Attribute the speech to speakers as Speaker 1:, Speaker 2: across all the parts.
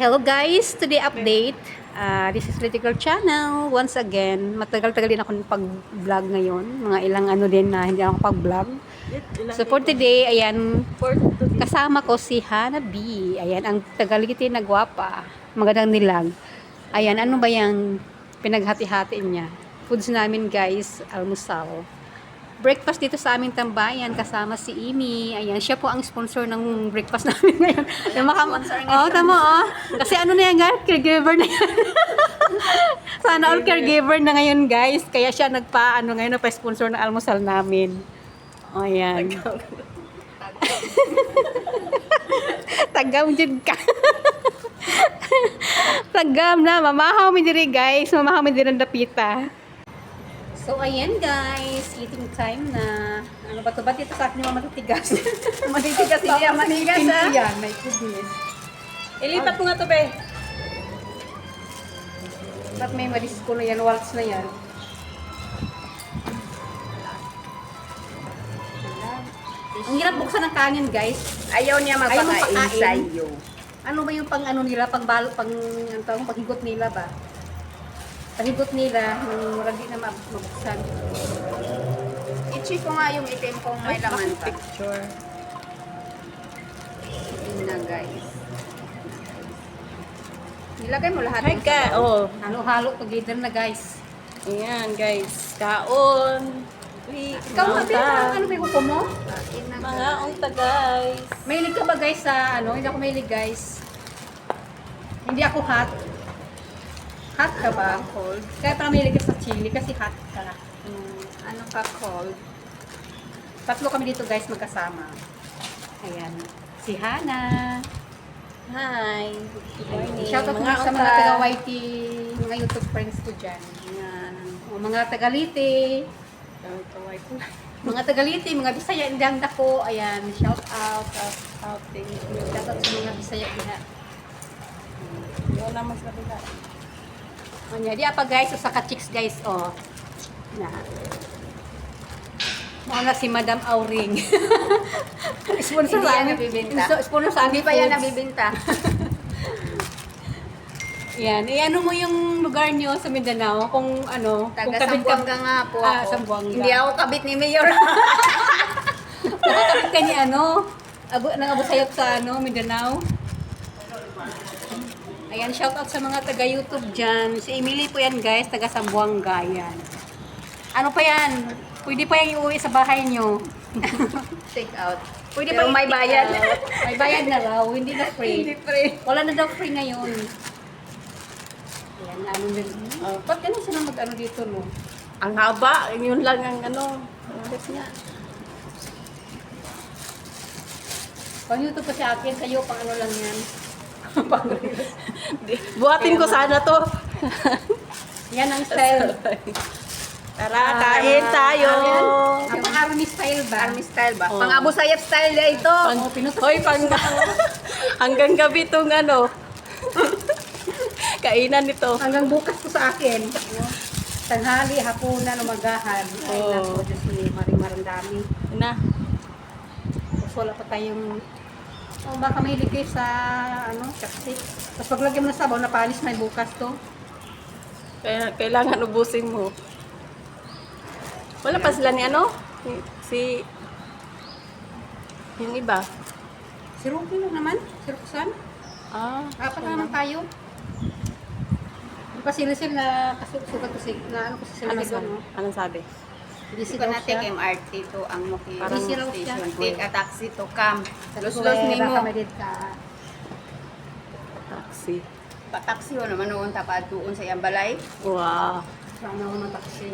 Speaker 1: Hello guys, today update. This is Critical Channel. Once again, matagal-tagal din ako pag-vlog ngayon. Mga ilang ano din na hindi ako pag-vlog. So for today, ayan, kasama ko si Hana B. Ayan, ang tagaliti na gwapa. Magandang nilag. Ayan, ano ba yung pinaghati-hati niya? Foods namin guys, almusal. Breakfast dito sa aming tambayan kasama si Imi. Ayan, siya po ang sponsor ng breakfast namin ngayon. Tama. Kasi ano na yan, guys, caregiver na yan. Sana all caregiver na ngayon, guys. Kaya siya ngayon, nagpa-sponsor ng almusal namin. O, ayan. Tagam dyan ka. Tagam na. Mamahaw mi diri, guys. Mamahaw mi diri ng dapita. So, ayan guys, eating time na. Ano ba ito? Ba't ito sa akin yung matitigas?
Speaker 2: Matitigas, hindi yan manigas ha?
Speaker 1: Yan, my goodness.
Speaker 2: Ilipat mo nga to, be.
Speaker 1: Ba't may madisko na yan, waltz na yan? Ang hirap buksan ng kanin guys.
Speaker 2: Ayaw niya
Speaker 1: Ayaw
Speaker 2: magpakain
Speaker 1: magpakain.
Speaker 2: sa iyo.
Speaker 1: Ano ba yung pang ano nila, paghigot nila ba? Paghigot nila, murag di na mabuksan.
Speaker 2: I-check ko nga yung itim kung may laman pa.
Speaker 1: Picture.
Speaker 2: Yun na, guys. Nilagay mo lahat.
Speaker 3: Hi
Speaker 2: ng
Speaker 3: ka,
Speaker 2: sabaw.
Speaker 3: oh.
Speaker 1: Halo-halo together na guys.
Speaker 3: Ayan guys, kaon.
Speaker 1: Ikaw ano ba yung kuko mo?
Speaker 2: Kain na,
Speaker 3: Mga
Speaker 2: guys.
Speaker 3: unta guys.
Speaker 1: Mahilig ka ba guys sa ano? Hindi ako mahilig guys. Hindi ako hot. Hot ka ba?
Speaker 2: Cold.
Speaker 1: Kaya parang mahilig ka sa chili kasi hot ka.
Speaker 2: Ano ka cold?
Speaker 1: Tatlo kami dito guys magkasama. Ayan. Si Hana.
Speaker 3: Hi. Good morning.
Speaker 1: Shoutout
Speaker 3: Mga
Speaker 1: mo sa mga
Speaker 3: unta.
Speaker 1: taga-YT, mga YouTube friends ko dyan. Ayan. O, mga taga-Liti. Mga taga-Liti, mga Bisaya, hindi ang dako. Ayan. Shout out. Thank you. Shout out sa mga Bisaya diha.
Speaker 3: Yun naman sa kabila.
Speaker 1: Anya, di apa guys, sa ka-chicks guys, oh. Na. Mauna si Madam Auring. Sponsor
Speaker 2: Hindi
Speaker 1: sa
Speaker 2: yan
Speaker 1: amin.
Speaker 2: nabibenta.
Speaker 1: Sponsor sa
Speaker 2: Hindi
Speaker 1: amin
Speaker 2: pa yan
Speaker 1: foods.
Speaker 2: nabibinta.
Speaker 1: Yan, ano mo yung lugar nyo sa Mindanao, kung ano,
Speaker 2: Taga
Speaker 1: kung kabit ka,
Speaker 2: Sambuanga nga po
Speaker 1: Ah,
Speaker 2: ako.
Speaker 1: Sambuanga.
Speaker 2: Hindi ako kabit ni Mayor.
Speaker 1: nakakabit ka ni ano, ng Abu Sayyaf sa ano, Mindanao. Ayan, shout out sa mga taga-YouTube dyan. Si Emily po yan guys, taga Sambuanga yan. Ano pa yan? Pwede pa yan iuwi sa bahay nyo.
Speaker 2: Take out.
Speaker 1: Pwede
Speaker 2: Pero
Speaker 1: pa
Speaker 2: may bayad.
Speaker 1: May bayad na raw, hindi na free.
Speaker 2: Hindi free.
Speaker 1: Wala na daw free ngayon. Ayan, ano din. Ba't ganun sila mag-ano dito, no?
Speaker 3: Ang haba, yun lang ang ano. Oras niya.
Speaker 1: Pang YouTube pa sa akin, sa'yo, pang ano lang yan.
Speaker 3: Buhatin ko sana to.
Speaker 1: Yan ang style.
Speaker 3: Tara, kain tayo.
Speaker 1: Ang pang army style ba?
Speaker 2: Army style ba?
Speaker 3: Oh.
Speaker 2: Pang Abu Sayyaf style na ito.
Speaker 3: Hoy, hanggang gabi itong ano. Kainan nito.
Speaker 1: Hanggang bukas ko sa akin. Tanghali, hapunan, umagahan. Ay,
Speaker 3: Oh.
Speaker 1: naku, Diyos me, marami.
Speaker 3: Na.
Speaker 1: Tapos wala pa tayong... Oh, baka mahilig kayo sa, ano, chopstick. Tapos paglagyan mo ng sabaw, napanis na bukas to.
Speaker 3: Kaya kailangan ubusin mo. Wala pa sila ni ano? Si yung iba.
Speaker 1: Si Ruki lang naman, si Roxanne.
Speaker 3: Ah,
Speaker 1: Apat na naman tayo. Yung pasilisil na sugat kasi, na ano kasi sila
Speaker 3: ano
Speaker 1: dito,
Speaker 3: sabi?
Speaker 1: no?
Speaker 3: Anong sabi?
Speaker 1: Busy
Speaker 2: Hindi ko
Speaker 1: daw
Speaker 2: na
Speaker 1: siya.
Speaker 2: take MRT to ang Muki
Speaker 3: Parang
Speaker 1: busy raw siya.
Speaker 2: station. Take a taxi to come.
Speaker 1: Tapos
Speaker 2: Los ni mo.
Speaker 1: kami dito ka.
Speaker 3: Taxi.
Speaker 2: Pataksi o naman noon tapad doon sa iyang balay.
Speaker 3: Wow.
Speaker 1: Sana ako ng taxi.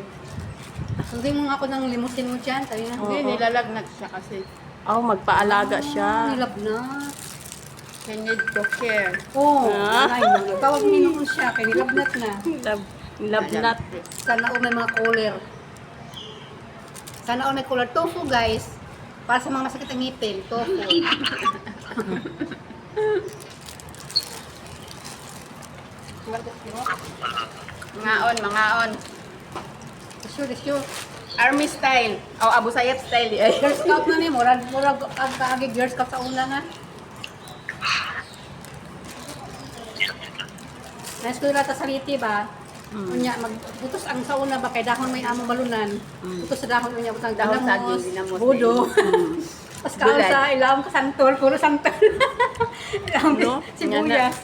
Speaker 1: Sundin mo nga ako ng limousine mo dyan. Tayo na.
Speaker 3: Oo.
Speaker 2: Hindi, nilalagnat siya kasi.
Speaker 3: Oh, magpaalaga siya.
Speaker 1: Nilab na.
Speaker 2: She need to care.
Speaker 1: Oo.
Speaker 3: Ah.
Speaker 1: Ay, tawag niyo kung siya. Kaya nilabnat na.
Speaker 3: Labnat.
Speaker 1: Sana all may mga cooler. Sana all may cooler. Tofu guys. Para sa mga masakit ang ngipin. Tofu.
Speaker 2: Mangaon.
Speaker 1: Sure.
Speaker 2: Army style. O Abu Sayyaf style. Eh.
Speaker 1: Girl Scout na ni. Murag ang kaagi Girl Scout sa una nga. Nais ko nila saliti ba? Unya, butos ang sa una ba, kay dahon may among balunan. Butos sa dahon unya, butang
Speaker 2: Dahon
Speaker 1: dinamos,
Speaker 2: saging, dinamos,
Speaker 1: budo. Tapos kaon
Speaker 2: Gulay.
Speaker 1: sa ilam, kasantol, puro santol. Ilam,
Speaker 3: No?
Speaker 1: sibuyas.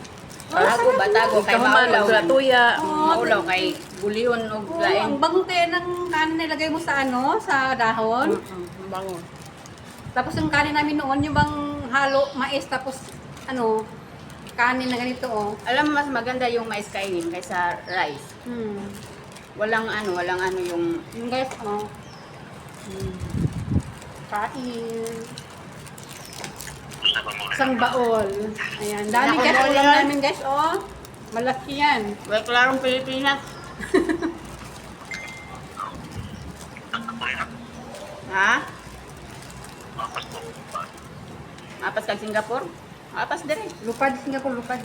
Speaker 2: Batago, batago, kay
Speaker 3: Kahuman,
Speaker 2: maulaw.
Speaker 3: magtuya.
Speaker 2: Maulaw, kay bulion o
Speaker 1: Oh,
Speaker 2: lain.
Speaker 1: ang bango kaya ng kanin nilagay mo sa ano, sa dahon.
Speaker 3: Bango.
Speaker 1: Tapos yung kanin namin noon, yung bang halo, mais, tapos ano, kanin na ganito oh.
Speaker 2: Alam mo, mas maganda yung mais kainin kaysa rice. Walang ano yung...
Speaker 1: Yung guys, oh. Kain. Isang baol. Ayan, dami guys,
Speaker 2: Naku,
Speaker 1: ulam
Speaker 2: yan.
Speaker 1: namin guys, oh. Malaki yan.
Speaker 2: Well, klarong Pilipinas. Ha? Apas kag Singapore? Apas dire.
Speaker 1: Lupad, Singapore, lupad.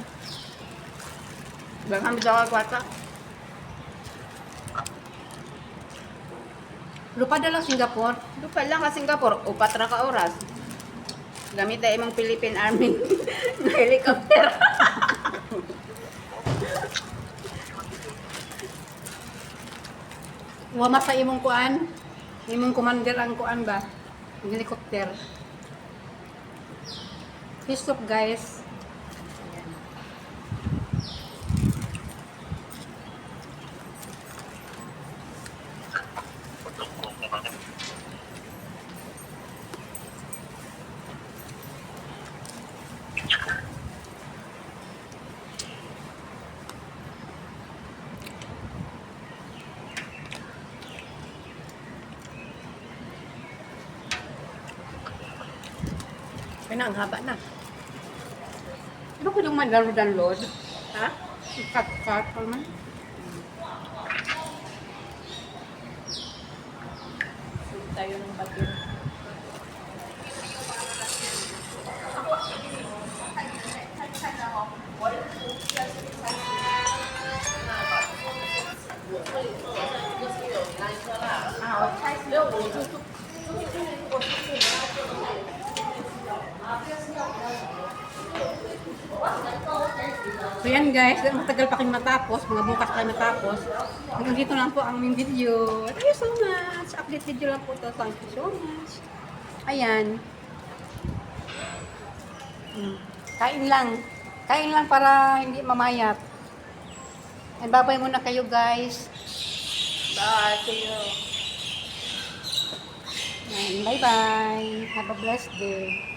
Speaker 2: Daghang bitaw ka kwarta.
Speaker 1: Lupad na lang Singapore.
Speaker 2: Lupa lang ka Singapore, upat ra ka oras. Gamit ay imong Philippine Army na helicopter.
Speaker 1: Wama sa imong kuan. Imong commander ang kuan ba? Ang helicopter. Fish soup guys.
Speaker 3: Kaya na, ang haba na.
Speaker 1: Ano ko yung manlaro-download?
Speaker 3: Ha?
Speaker 1: Cut-cut pa man.
Speaker 3: Sulit tayo ng batir.
Speaker 1: So yan guys, matagal pa kayo matapos, mga bukas pa kayo matapos. Hanggang dito lang po ang aming video. Thank you so much. Update video lang po to. Thank you so much. Ayan. Kain lang. Kain lang para hindi mamayat. And babay muna kayo guys.
Speaker 2: Bye, see you.
Speaker 1: Bye bye. Have a blessed day.